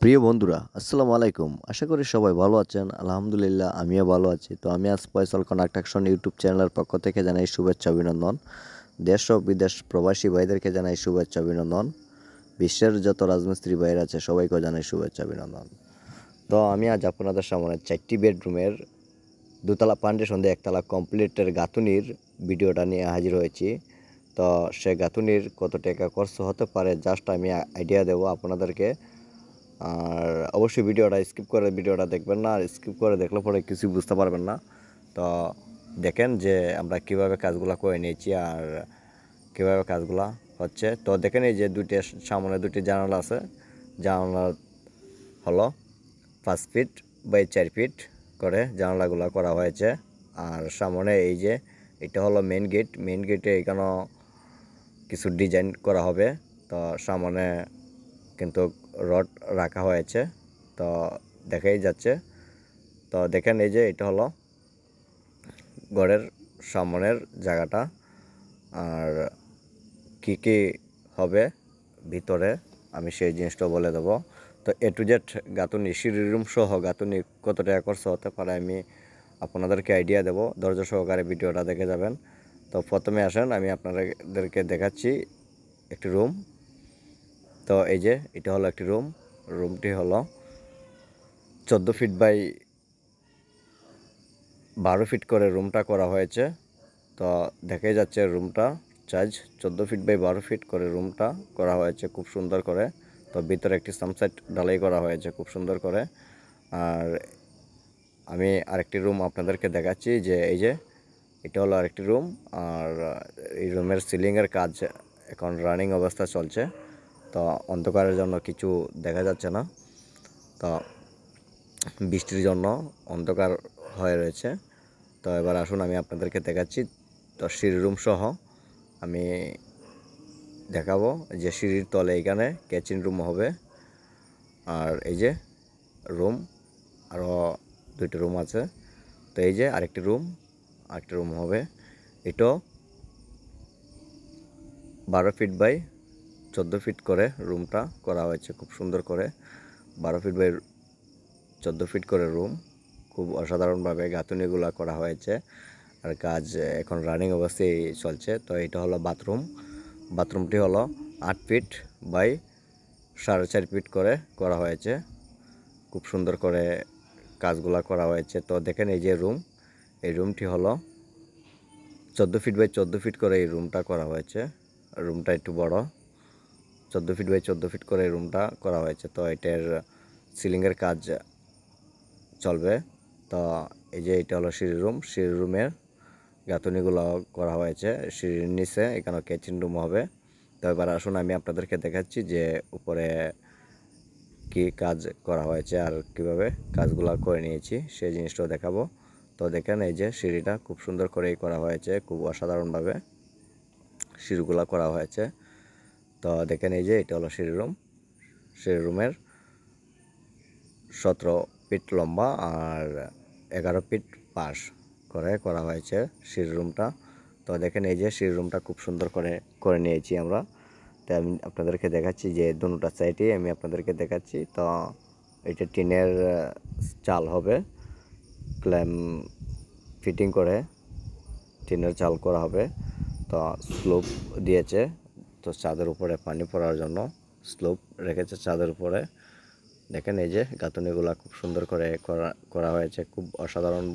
প্রিয় বন্ধুরা, আসসালামু আলাইকুম। আশা করি সবাই ভালো আছেন। আলহামদুলিল্লাহ আমিও ভালো আছি। তো আমি আজ ফয়সাল কনস্ট্রাকশন ইউটিউব চ্যানেলের পক্ষ থেকে জানাই শুভেচ্ছা অভিনন্দন। দেশ ও বিদেশ প্রবাসী ভাইদেরকে জানাই শুভেচ্ছা অভিনন্দন। বিশ্বের যত রাজমিস্ত্রি ভাইয়েরা আছে সবাইকেও জানাই শুভেচ্ছা অভিনন্দন। তো আমি আজ আপনাদের সামনে 4টি বেডরুমের দোতলা ফাউন্ডেশন দিয়ে একতলা কমপ্লিটের গাঁথুনির ভিডিওটা নিয়ে হাজির হয়েছি। তো সে গাঁথুনির কত টাকা খরচ হতে পারে জাস্ট আমি আইডিয়া দেবো আপনাদেরকে। আর অবশ্যই ভিডিওটা দেখবেন না, আর স্কিপ করে দেখলে পরে কিছু বুঝতে পারবেন না। তো দেখেন যে আমরা কিভাবে কাজগুলো করে নিয়েছি আর কিভাবে কাজগুলো হচ্ছে। তো দেখেন এই যে সামনে দুটি জানালা আছে। জানালা হলো 5 ফিট বাই 4 ফিট করে জানালাগুলো করা হয়েছে। আর সামনে এই যে এটা হলো মেন গেটে এখানেও কিছু ডিজাইন করা হবে। তো সামনে কিন্তু রড রাখা হয়েছে, তো দেখাই যাচ্ছে। তো দেখেন এই যে এটা হলো ঘরের সামনের জায়গাটা। আর কি কি হবে ভিতরে আমি সেই জিনিসটা বলে দেবো। তো এ টু জেড গাঁথুনি, সিঁড়ির রুম সহ গাঁথুনি কত টাকা খরচ হতে পারে আমি আপনাদেরকে আইডিয়া দেবো। ধৈর্য সহকারে ভিডিওটা দেখে যাবেন। তো প্রথমে আসেন, আমি আপনাদেরকে দেখাচ্ছি একটি রুম। তো এই যে এটা হলো একটি রুমটি হলো 14 ফিট বাই 12 ফিট করে রুমটা করা হয়েছে। তো দেখে যাচ্ছে রুমটা সাইজ 14 ফিট বাই 12 ফিট করে রুমটা করা হয়েছে খুব সুন্দর করে। তো ভিতরে একটি সানসেট ঢালাই করা হয়েছে খুব সুন্দর করে। আর আমি আরেকটি রুম আপনাদেরকে দেখাচ্ছি যে এই যে এটা হলো আরেকটি রুম। আর এই রুমের সিলিংয়ের কাজ এখন রানিং অবস্থা চলছে। তো অন্ধকারের জন্য কিছু দেখা যাচ্ছে না, তো বৃষ্টির জন্য অন্ধকার হয়ে রয়েছে। তো এবার আসুন আমি আপনাদেরকে দেখাচ্ছি। তো সিঁড়ি রুম সহ আমি দেখাবো যে সিঁড়ির তলে এখানে কিচেন রুম হবে। আর এই যে রুম, আরও দুইটা রুম আছে। তো এই যে আরেকটি রুম হবে। এটাও 12 ফিট বাই 14 ফিট করে রুমটা করা হয়েছে খুব সুন্দর করে। 12 ফিট বাই 14 ফিট করে রুম, খুব অসাধারণভাবে গাঁথুনিগুলো করা হয়েছে। আর কাজ এখন রানিং অবস্থায় চলছে। তো এটা হলো বাথরুমটি হলো 8 ফিট বাই 4.5 ফিট করে করা হয়েছে। খুব সুন্দর করে কাজগুলো করা হয়েছে। তো দেখেন এই যে এই রুমটি হলো 14 ফিট বাই 14 ফিট করে এই রুমটা করা হয়েছে। রুমটা একটু বড়, 14 ফিট বাই 14 ফিট করে রুমটা করা হয়েছে। তো এটার সিলিংয়ের কাজ চলবে। তো এই যে এটা হলো সিঁড়ি রুমের গাঁথুনিগুলো করা হয়েছে। সিঁড়ির নিচে এখানে কিচেন রুম হবে। তো এবার আসুন আমি আপনাদেরকে দেখাচ্ছি যে উপরে কি কাজ করা হয়েছে আর কিভাবে কাজগুলো করে নিয়েছি সেই জিনিসটাও দেখাবো। তো দেখেন এই যে সিঁড়িটা খুব সুন্দর করেই করা হয়েছে, খুব অসাধারণভাবে সিঁড়িগুলো করা হয়েছে। তো দেখেন এই যে এটা হলো সিঁড়ি রুমের 17 ফিট লম্বা আর 11 ফিট পাশ করে করা হয়েছে সিঁড়ি রুমটা। তো দেখেন এই যে সিঁড়ি রুমটা খুব সুন্দর করে নিয়েছি আমরা। তো আমি আপনাদেরকে দেখাচ্ছি যে দুটো সাইডেই আমি আপনাদেরকে দেখাচ্ছি। তো এটা টিনের চাল হবে, ক্ল্যাম ফিটিং করে টিনের চাল করা হবে। তো স্লোপ দিয়েছে, তো ছাদের উপরে পানি পড়ার জন্য স্লোপ রেখেছে ছাদের উপরে। দেখেন এই যে গাঁথুনিগুলো খুব সুন্দর করে করা হয়েছে, খুব অসাধারণ।